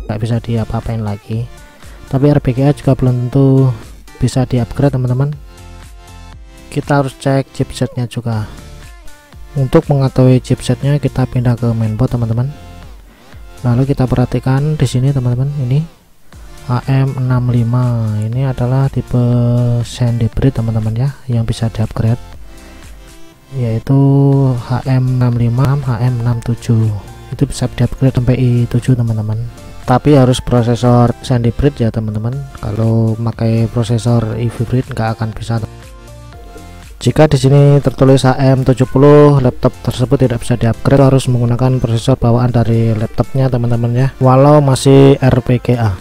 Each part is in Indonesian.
nggak bisa diapa-apain lagi. Tapi RPGA juga belum tentu bisa di-upgrade teman-teman. Kita harus cek chipsetnya juga. Untuk mengetahui chipsetnya kita pindah ke mainboard teman-teman. Lalu kita perhatikan di sini teman-teman, ini HM65 ini adalah tipe Sandy Bridge teman-teman ya, yang bisa di-upgrade, yaitu HM65, HM67 itu bisa di-upgrade sampai i7 teman-teman. Tapi harus prosesor Sandy Bridge ya teman-teman. Kalau pakai prosesor i-Hybrid nggak akan bisa. Jika di sini tertulis HM70, laptop tersebut tidak bisa di-upgrade, harus menggunakan prosesor bawaan dari laptopnya teman-teman ya, walau masih RPGA.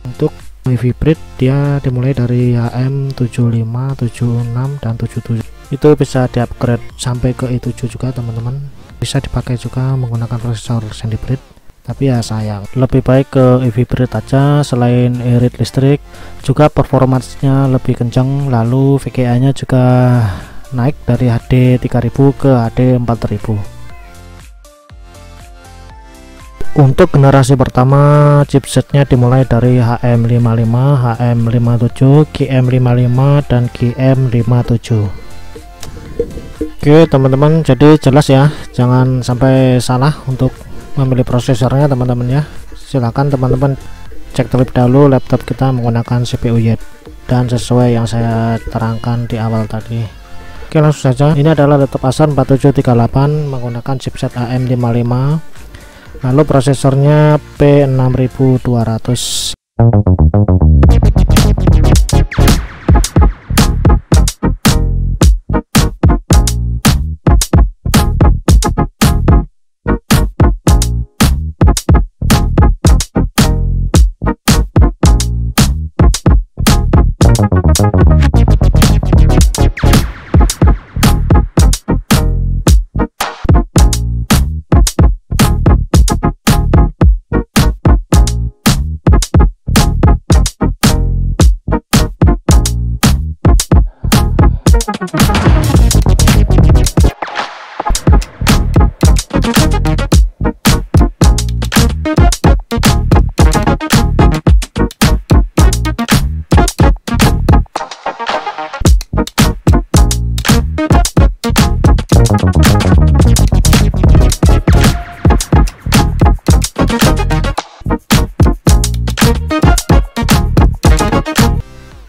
Untuk i-Hybrid dia dimulai dari HM75, 76 dan 77. Itu bisa di-upgrade sampai ke i7 juga teman-teman. Bisa dipakai juga menggunakan prosesor Sandy Bridge. Tapi ya sayang, lebih baik ke i-Hybrid aja. Selain irit listrik juga performanya lebih kencang, lalu VGA nya juga naik dari HD 3000 ke HD 4000. Untuk generasi pertama chipsetnya dimulai dari HM55, HM57, GM55 dan GM57. Oke teman-teman, jadi jelas ya, jangan sampai salah untuk memilih prosesornya teman-teman ya. Silakan teman-teman cek terlebih dahulu laptop kita menggunakan CPU YET dan sesuai yang saya terangkan di awal tadi. Oke, langsung saja. Ini adalah laptop Acer 4738 menggunakan chipset AM55, lalu prosesornya P6200.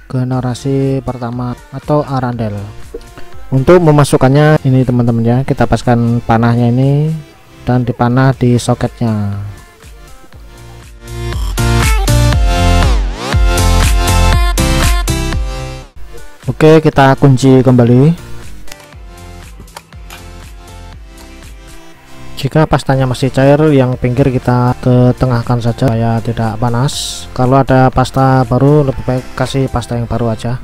Generasi pertama atau Arandel. Untuk memasukkannya ini teman-teman ya, kita paskan panahnya ini dan dipanah di soketnya. Oke, kita kunci kembali. Jika pastanya masih cair, yang pinggir kita ketengahkan saja supaya tidak panas. Kalau ada pasta baru, lebih baik kasih pasta yang baru aja.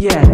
Yeah.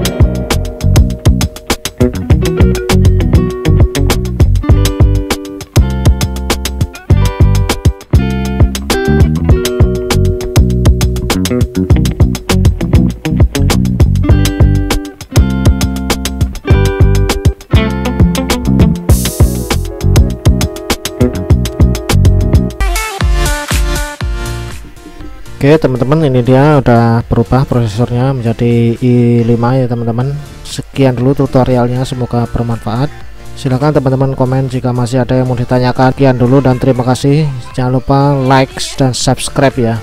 Oke teman-teman, ini dia udah berubah prosesornya menjadi i5 ya teman-teman. Sekian dulu tutorialnya, semoga bermanfaat. Silahkan teman-teman komen jika masih ada yang mau ditanyakan. Sekian dulu dan terima kasih. Jangan lupa like dan subscribe ya.